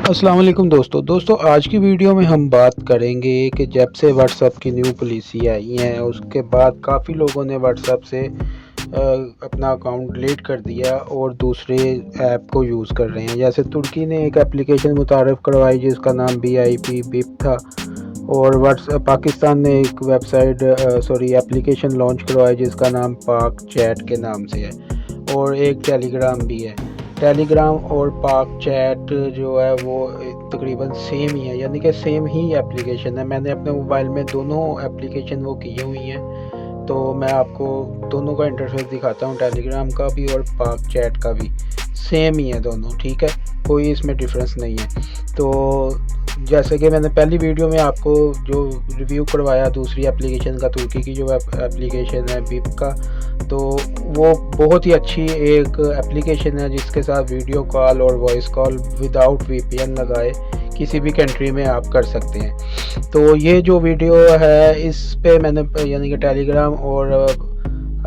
अस्सलाम वालेकुम दोस्तों आज की वीडियो में हम बात करेंगे कि जब से व्हाट्सएप की न्यू पॉलिसी आई है उसके बाद काफ़ी लोगों ने व्हाट्सएप से अपना अकाउंट डिलीट कर दिया और दूसरे ऐप को यूज़ कर रहे हैं। जैसे तुर्की ने एक एप्लीकेशन मुतारफ़ करवाई जिसका नाम BIP बिप था, और व्हाट्सएप पाकिस्तान ने एक वेबसाइट एप्लीकेशन लॉन्च करवाई जिसका नाम पाक चैट के नाम से है, और एक टेलीग्राम भी है। टेलीग्राम और पाक चैट जो है वो तकरीबन सेम ही है, यानी कि सेम ही एप्लीकेशन है। मैंने अपने मोबाइल में दोनों एप्लीकेशन वो की हुई हैं, तो मैं आपको दोनों का इंटरफेस दिखाता हूँ, टेलीग्राम का भी और पाक चैट का भी। सेम ही है दोनों, ठीक है, कोई इसमें डिफरेंस नहीं है। तो जैसे कि मैंने पहली वीडियो में आपको जो रिव्यू करवाया दूसरी एप्लीकेशन का, तुर्की की जो एप्लीकेशन है बिप का, तो वो बहुत ही अच्छी एक एप्लीकेशन है जिसके साथ वीडियो कॉल और वॉइस कॉल विदाउट VPN लगाए किसी भी कंट्री में आप कर सकते हैं। तो ये जो वीडियो है इस पे मैंने यानी कि टेलीग्राम और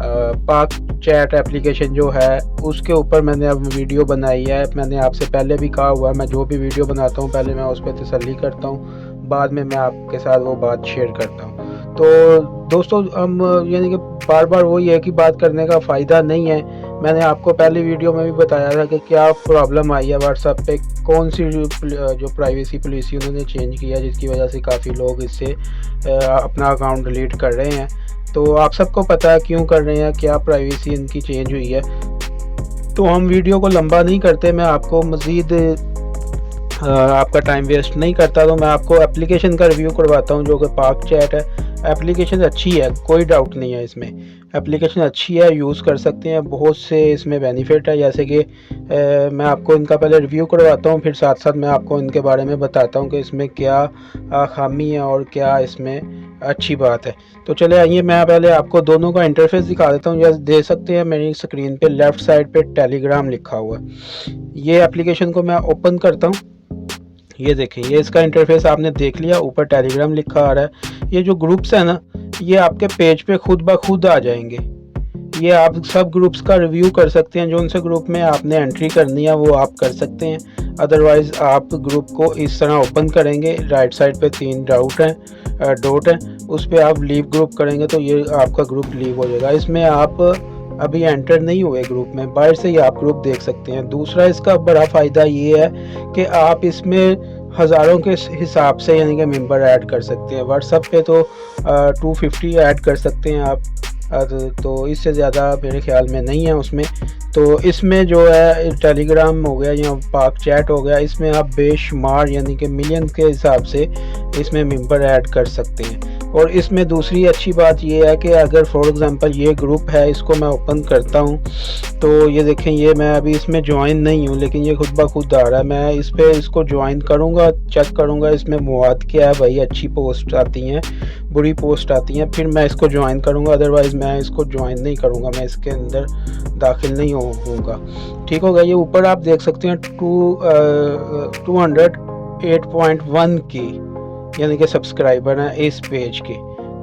पाक चैट एप्लीकेशन जो है उसके ऊपर मैंने अब वीडियो बनाई है। मैंने आपसे पहले भी कहा हुआ है, मैं जो भी वीडियो बनाता हूँ पहले मैं उस पर तसल्ली करता हूँ, बाद में मैं आपके साथ वो बात शेयर करता हूँ। तो दोस्तों हम यानी कि बार बार वही है कि बात करने का फ़ायदा नहीं है। मैंने आपको पहली वीडियो में भी बताया था कि क्या प्रॉब्लम आई है व्हाट्सएप पे, कौन सी जो प्राइवेसी पॉलिसी उन्होंने चेंज किया जिसकी वजह से काफ़ी लोग इससे अपना अकाउंट डिलीट कर रहे हैं। तो आप सबको पता है क्यों कर रहे हैं, क्या प्राइवेसी इनकी चेंज हुई है। तो हम वीडियो को लंबा नहीं करते, मैं आपको मज़ीद आपका टाइम वेस्ट नहीं करता, तो मैं आपको एप्लीकेशन का रिव्यू करवाता हूँ जो कि पाक चैट है। एप्लीकेशन अच्छी है, कोई डाउट नहीं है इसमें, एप्लीकेशन अच्छी है, यूज़ कर सकते हैं, बहुत से इसमें बेनिफिट है। जैसे कि मैं आपको इनका पहले रिव्यू करवाता हूँ, फिर साथ साथ मैं आपको इनके बारे में बताता हूँ कि इसमें क्या खामी है और क्या इसमें अच्छी बात है। तो चले आइए, मैं पहले आपको दोनों का इंटरफेस दिखा देता हूँ। जैसे देख सकते हैं मेरी स्क्रीन पे लेफ़्ट साइड पे टेलीग्राम लिखा हुआ है। ये एप्लीकेशन को मैं ओपन करता हूँ, ये देखें, ये इसका इंटरफेस आपने देख लिया, ऊपर टेलीग्राम लिखा आ रहा है। ये जो ग्रुप्स है ना, ये आपके पेज पे खुद ब खुद आ जाएंगे। ये आप सब ग्रुप्स का रिव्यू कर सकते हैं, जो उनसे ग्रुप में आपने एंट्री करनी है वो आप कर सकते हैं। अदरवाइज़ आप ग्रुप को इस तरह ओपन करेंगे, राइट साइड पे 3 डॉट हैं, उस पर आप लीव ग्रुप करेंगे तो ये आपका ग्रुप लीव हो जाएगा। इसमें आप अभी एंटर नहीं हुए ग्रुप में, बाहर से ही आप ग्रुप देख सकते हैं। दूसरा इसका बड़ा फ़ायदा ये है कि आप इसमें हज़ारों के हिसाब से यानी कि मेंबर ऐड कर सकते हैं। व्हाट्सएप पे तो 250 ऐड कर सकते हैं आप, तो इससे ज़्यादा मेरे ख्याल में नहीं है उसमें। तो इसमें जो है टेलीग्राम हो गया या पाक चैट हो गया, इसमें आप बेशुमार यानी कि मिलियन के हिसाब से इसमें मेंबर ऐड कर सकते हैं। और इसमें दूसरी अच्छी बात ये है कि अगर फॉर एग्ज़ाम्पल ये ग्रुप है, इसको मैं ओपन करता हूँ तो ये देखें, ये मैं अभी इसमें ज्वाइन नहीं हूँ लेकिन ये खुद ब खुद आ रहा है। मैं इस पर इसको ज्वाइन करूँगा, चेक करूँगा इसमें मवाद क्या है, भाई अच्छी पोस्ट आती हैं, बुरी पोस्ट आती हैं, फिर मैं इसको ज्वाइन करूँगा। अदरवाइज़ मैं इसको ज्वाइन नहीं करूँगा, मैं इसके अंदर दाखिल नहीं होऊंगा। ठीक होगा। ये ऊपर आप देख सकते हैं 208.1 की यानी कि सब्सक्राइबर हैं इस पेज के।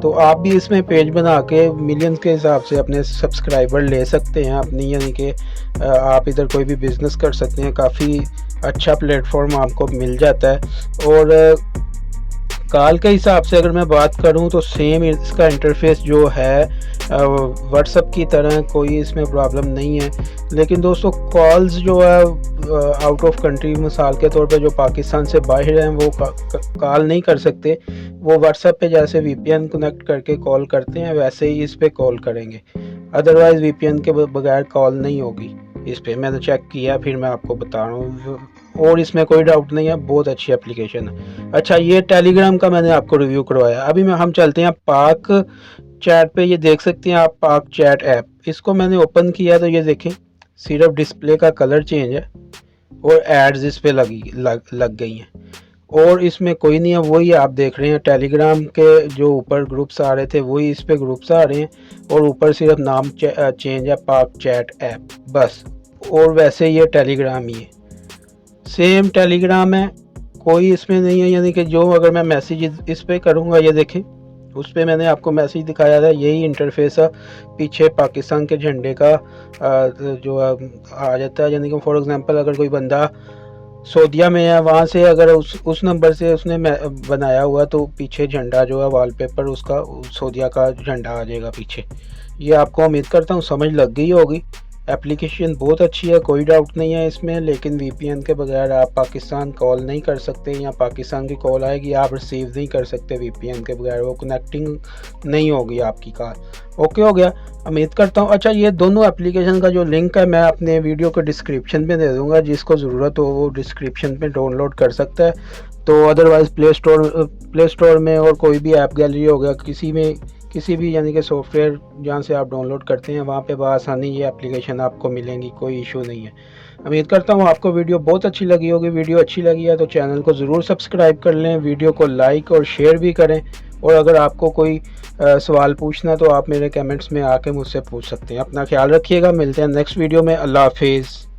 तो आप भी इसमें पेज बना के मिलियंस के हिसाब से अपने सब्सक्राइबर ले सकते हैं अपनी, यानी कि आप इधर कोई भी बिज़नेस कर सकते हैं। काफ़ी अच्छा प्लेटफॉर्म आपको मिल जाता है। और कॉल के हिसाब से अगर मैं बात करूं तो सेम इसका इंटरफेस जो है व्हाट्सएप की तरह, कोई इसमें प्रॉब्लम नहीं है। लेकिन दोस्तों कॉल्स जो है आउट ऑफ कंट्री, मिसाल के तौर पे जो पाकिस्तान से बाहर हैं वो कॉल नहीं कर सकते। वो व्हाट्सएप पे जैसे VPN कनेक्ट करके कॉल करते हैं वैसे ही इस पे कॉल करेंगे, अदरवाइज़ VPN के बगैर कॉल नहीं होगी इस पे। मैंने चेक किया, फिर मैं आपको बता रहा हूँ, और इसमें कोई डाउट नहीं है, बहुत अच्छी एप्लीकेशन है। अच्छा, ये टेलीग्राम का मैंने आपको रिव्यू करवाया। अभी हम चलते हैं पाक चैट पे। ये देख सकते हैं आप पाक चैट ऐप, इसको मैंने ओपन किया तो ये देखें सिर्फ डिस्प्ले का कलर चेंज है और एड्स इस पे लग गई हैं, और इसमें कोई नहीं है। वही आप देख रहे हैं टेलीग्राम के जो ऊपर ग्रुप्स आ रहे थे वही इस पे ग्रुप्स आ रहे हैं, और ऊपर सिर्फ नाम चेंज है, पाक चैट ऐप बस। और वैसे ये टेलीग्राम ही है, सेम टेलीग्राम है, कोई इसमें नहीं है। यानी कि जो अगर मैं मैसेज इस पे करूँगा, ये देखें उस पर मैंने आपको मैसेज दिखाया था, यही इंटरफेस है। पीछे पाकिस्तान के झंडे का जो आ जाता है, यानी कि फॉर एग्ज़ाम्पल अगर कोई बंदा सऊदीया में है, वहाँ से अगर उस नंबर से उसने बनाया हुआ तो पीछे झंडा जो है वॉलपेपर उसका सऊदीया का झंडा आ जाएगा पीछे। ये आपको उम्मीद करता हूँ समझ लग गई होगी। एप्लीकेशन बहुत अच्छी है, कोई डाउट नहीं है इसमें, लेकिन वीपीएन के बगैर आप पाकिस्तान कॉल नहीं कर सकते, या पाकिस्तान की कॉल आएगी आप रिसीव नहीं कर सकते वीपीएन के बगैर, वो कनेक्टिंग नहीं होगी आपकी कॉल। ओके हो गया, उम्मीद करता हूँ। अच्छा, ये दोनों एप्लीकेशन का जो लिंक है मैं अपने वीडियो के डिस्क्रिप्शन में दे दूँगा, जिसको ज़रूरत हो वो डिस्क्रिप्शन में डाउनलोड कर सकता है। तो अदरवाइज़ प्ले स्टोर में और कोई भी ऐप गैलरी हो गया, किसी भी यानी कि सॉफ्टवेयर जहाँ से आप डाउनलोड करते हैं वहाँ पे बआसानी ये एप्लीकेशन आपको मिलेंगी, कोई इशू नहीं है। उम्मीद करता हूँ आपको वीडियो बहुत अच्छी लगी होगी। वीडियो अच्छी लगी है तो चैनल को ज़रूर सब्सक्राइब कर लें, वीडियो को लाइक और शेयर भी करें। और अगर आपको कोई सवाल पूछना तो आप मेरे कमेंट्स में आके मुझसे पूछ सकते हैं। अपना ख्याल रखिएगा, मिलते हैं नेक्स्ट वीडियो में। अल्लाह हाफिज़।